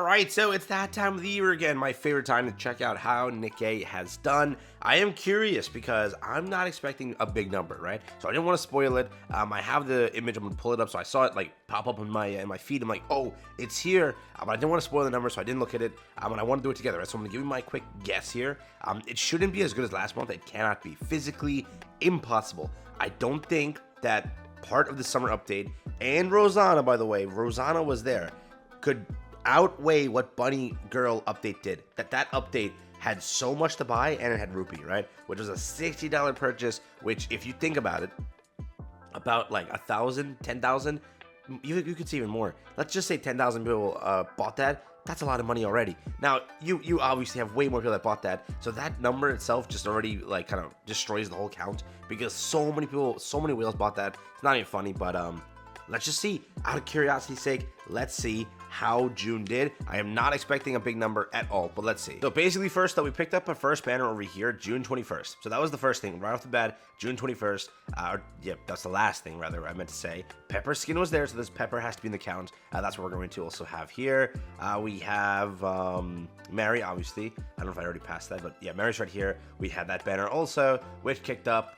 Alright, so it's that time of the year again, my favorite time to check out how Nikke has done. I am curious because I'm not expecting a big number, right? So I didn't want to spoil it. I have the image, I'm going to pull it up, so I saw it like pop up in my feed. I'm like, oh, it's here, but I didn't want to spoil the number, so I didn't look at it, and I want to do it together, right? So I'm going to give you my quick guess here. It shouldn't be as good as last month. It cannot be. Physically impossible. I don't think that part of the summer update, and Rosanna, by the way, Rosanna was there, could outweigh what Bunny Girl update did. That update had so much to buy, and it had Rupee, right? Which was a $60 purchase, which if you think about it, about like 1,000, 10,000, you could see even more. Let's just say 10,000 people bought that. That's a lot of money already. Now, you obviously have way more people that bought that, so that number itself just already like kind of destroys the whole count because so many people, so many whales bought that. It's not even funny, but let's just see. Out of curiosity's sake, let's see how June did. I am not expecting a big number at all, but let's see. So basically, first up, we picked up a first banner over here, June 21st. So that was the first thing, right off the bat, June 21st. Yep, that's the last thing, rather, I meant to say. Pepper skin was there, so this Pepper has to be in the count. That's what we're going to also have here. We have Mary, obviously. I don't know if I already passed that, but yeah, Mary's right here. We had that banner also, which kicked up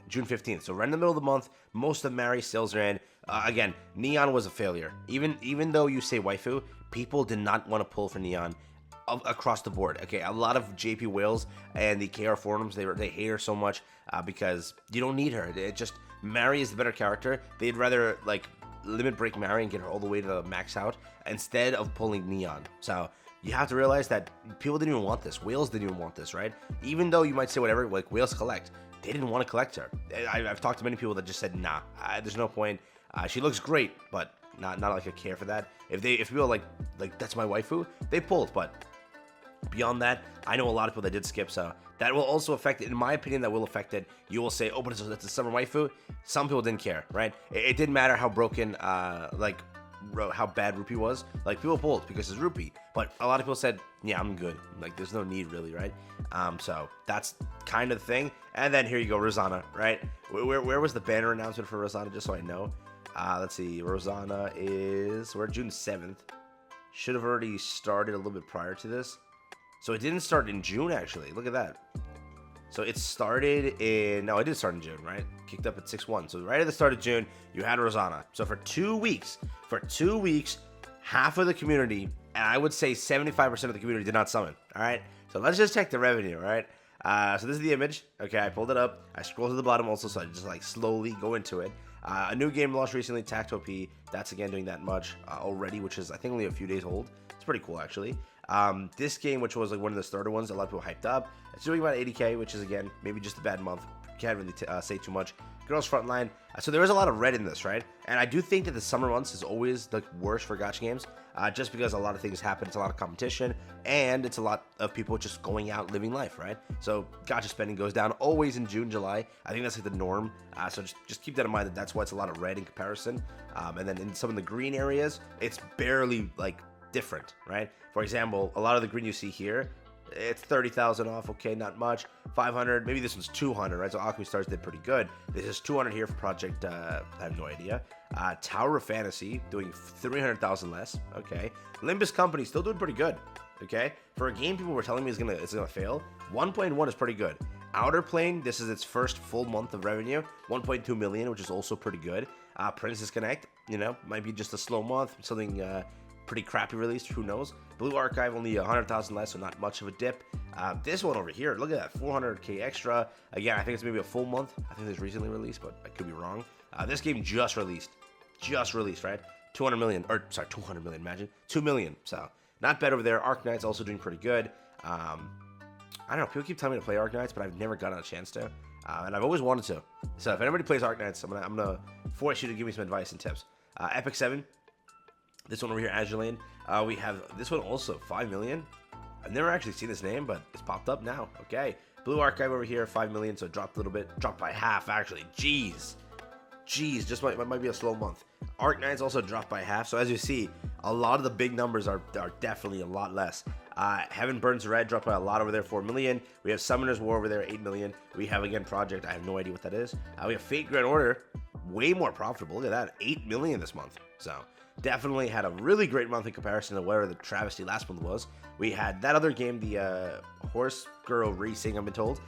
June 15th. So right in the middle of the month, most of Mary's sales ran. Again, Neon was a failure. Even though you say waifu, people did not want to pull for Neon across the board. Okay, a lot of JP Whales and the KR forums, they hate her so much because you don't need her. It just, Mary is the better character. They'd rather like limit break Mary and get her all the way to max out instead of pulling Neon. So you have to realize that people didn't even want this. Whales didn't even want this, right? Even though you might say whatever, like Whales collect, they didn't want to collect her. I've talked to many people that just said, nah, there's no point. She looks great, but not like a care for that. If people are like that's my waifu, they pulled. But beyond that, I know a lot of people that did skip, so that will also affect it. In my opinion, that will affect it. You will say, oh, but it's a summer waifu. Some people didn't care, right? It didn't matter how broken, how bad Rupee was. Like, people pulled because it's Rupee, but a lot of people said, yeah, I'm good. Like, there's no need really, right? So that's kind of the thing. And then here you go, Rosanna, right? Where was the banner announcement for Rosanna, just so I know? Let's see, Rosanna we're June 7th. Should have already started a little bit prior to this. So it didn't start in June, actually. Look at that. So it started no, it did start in June, right? Kicked up at 6-1. So right at the start of June, you had Rosanna. So for 2 weeks, half of the community, and I would say 75% of the community did not summon, all right? So let's just check the revenue, all right? So this is the image. Okay, I pulled it up. I scrolled to the bottom also, so I just like slowly go into it. A new game launched recently, Tacto P. That's again doing that much already, which is I think only a few days old. It's pretty cool actually. This game, which was like one of the starter ones, a lot of people hyped up. It's doing about 80k, which is again maybe just a bad month. Can't really say too much. Girls Frontline. So there is a lot of red in this, right? And I do think that the summer months is always the worst for gacha games, just because a lot of things happen. It's a lot of competition, and it's a lot of people just going out living life, right? So gacha spending goes down always in June, July. I think that's like the norm. So just keep that in mind. That's why it's a lot of red in comparison. And then in some of the green areas, it's barely like different, right? For example, a lot of the green you see here, it's 30,000 off. Okay, not much. 500, maybe this one's 200, right? So Alchemy Stars did pretty good. This is 200 here for Project, I have no idea. Tower of Fantasy doing 300,000 less. Okay. Limbus Company still doing pretty good. Okay. For a game people were telling me it's gonna fail, 1.1 is pretty good. Outer Plane, this is its first full month of revenue, 1.2 million, which is also pretty good. Princess Connect, might be just a slow month, something pretty crappy release, who knows. Blue Archive, only 100,000 less, so not much of a dip. This one over here, look at that, 400k extra. Again, I think it's maybe a full month. I think it's recently released, but I could be wrong. This game just released, right? 200 million, imagine, 2 million, so not bad over there. Arknight's also doing pretty good. I don't know, people keep telling me to play Arknights, but I've never gotten a chance to, and I've always wanted to. So if anybody plays Arknights, I'm gonna force you to give me some advice and tips. Epic 7. This one over here, Azulane. We have this one also, 5 million. I've never actually seen this name, but it's popped up now. Okay. Blue Archive over here, 5 million, so it dropped a little bit. Dropped by half, actually. Jeez, just might be a slow month. Arknight's also dropped by half, so as you see, a lot of the big numbers are definitely a lot less. Heaven Burns Red dropped by a lot over there, 4 million. We have Summoner's War over there, 8 million. We have, again, Project. I have no idea what that is. We have Fate Grand Order, way more profitable. Look at that, 8 million this month. So definitely had a really great month in comparison to where the travesty last month was. We had that other game, the Horse Girl Racing, I've been told,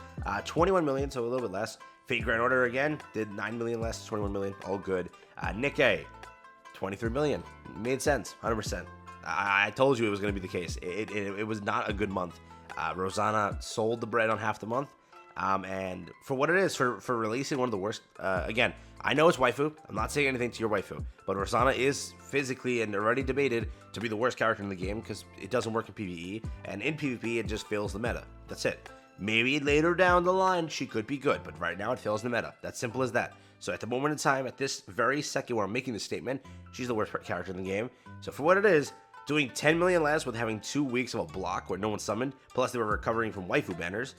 21 million, so a little bit less. Fate Grand Order again did 9 million less, 21 million, all good. Nikke, 23 million, made sense, 100%. I told you it was going to be the case. It was not a good month. Rosanna sold the bread on half the month. And for what it is, for releasing one of the worst, again, I know it's waifu. I'm not saying anything to your waifu, but Rosanna is physically and already debated to be the worst character in the game because it doesn't work in PvE, and in PvP it just fails the meta. That's it. Maybe later down the line she could be good, but right now it fails the meta. That's simple as that. So at the moment in time, at this very second where I'm making this statement, she's the worst character in the game. So for what it is, doing 10 million less with having 2 weeks of a block where no one summoned, plus they were recovering from waifu banners,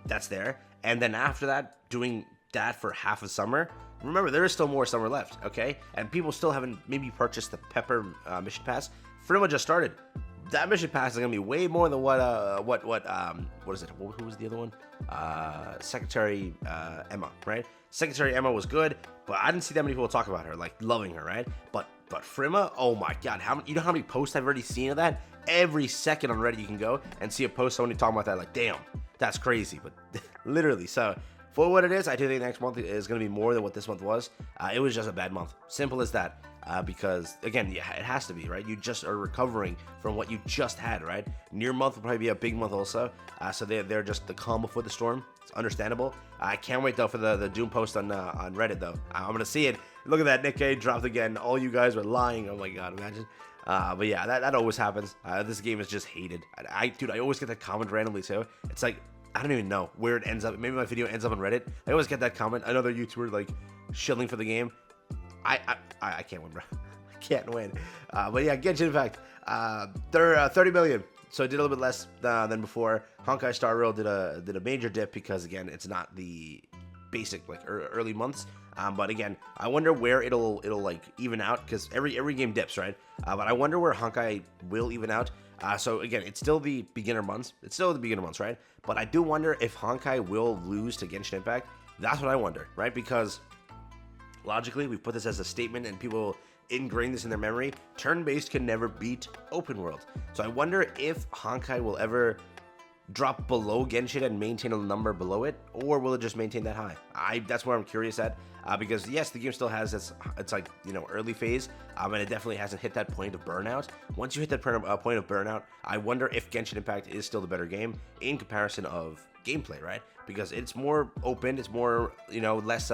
that's there. And then after that, doing that for half of summer. Remember, there is still more summer left, okay? And people still haven't maybe purchased the Pepper mission pass. Frima just started. That mission pass is gonna be way more than what is it? Who was the other one? Secretary Emma, right? Secretary Emma was good, but I didn't see that many people talk about her, like loving her, right? But Frima, oh my god, you know how many posts I've already seen of that? Every second on Reddit you can go and see a post somebody talking about that, like, damn, that's crazy, but literally. So for what it is, I do think next month is going to be more than what this month was. It was just a bad month. Simple as that. Because, again, yeah, it has to be, right? You just are recovering from what you just had, right? Near month will probably be a big month also. So they're just the calm before the storm. It's understandable. I can't wait, though, for the Doom post on Reddit, though. I'm going to see it. Look at that. Nikke dropped again. All you guys were lying. Oh, my God. Imagine. But yeah, that always happens. This game is just hated. Dude, I always get that comment randomly, too. It's like, I don't even know where it ends up. Maybe my video ends up on Reddit. I always get that comment. Another YouTuber, like, shilling for the game. I can't win, bro. I can't win. But yeah, Genshin Impact. They're 30 million. So it did a little bit less than before. Honkai Star Rail did a major dip because, again, it's not the basic, like, early months. But again, I wonder where it'll like even out, because every game dips, right? But I wonder where Honkai will even out. So again, it's still the beginner months. It's still the beginner months, right? But I do wonder if Honkai will lose to Genshin Impact. That's what I wonder, right? Because logically, we put this as a statement and people ingrain this in their memory. Turn-based can never beat open world. So I wonder if Honkai will ever drop below Genshin and maintain a number below it, or will it just maintain that high? That's where I'm curious at, because yes, the game still has it's like, you know, early phase, and it definitely hasn't hit that point of burnout. Once you hit that point of burnout, I wonder if Genshin Impact is still the better game in comparison of gameplay, right? Because it's more open, it's more, you know, less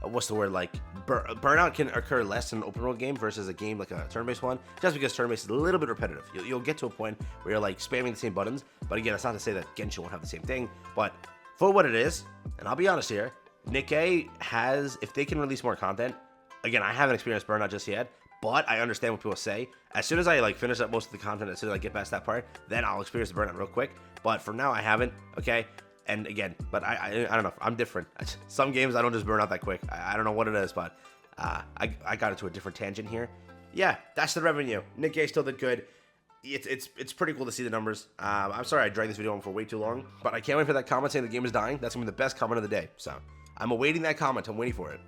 what's the word, like burnout can occur less in an open world game versus a game like a turn-based one, just because turn-based is a little bit repetitive. You'll get to a point where you're like spamming the same buttons, but again, that's not to say that Genshin won't have the same thing. But for what it is, and I'll be honest here, Nikke has, if they can release more content, again, I haven't experienced burnout just yet, but I understand what people say. As soon as I like finish up most of the content, as soon as I get past that part, then I'll experience the burnout real quick. But for now, I haven't, okay? And again, but I don't know, I'm different. Some games I don't just burn out that quick. I don't know what it is, but I got into a different tangent here. Yeah, that's the revenue. Nikke still did good. It's pretty cool to see the numbers. I'm sorry I dragged this video on for way too long, but I can't wait for that comment saying the game is dying. That's gonna be the best comment of the day. So I'm awaiting that comment. I'm waiting for it.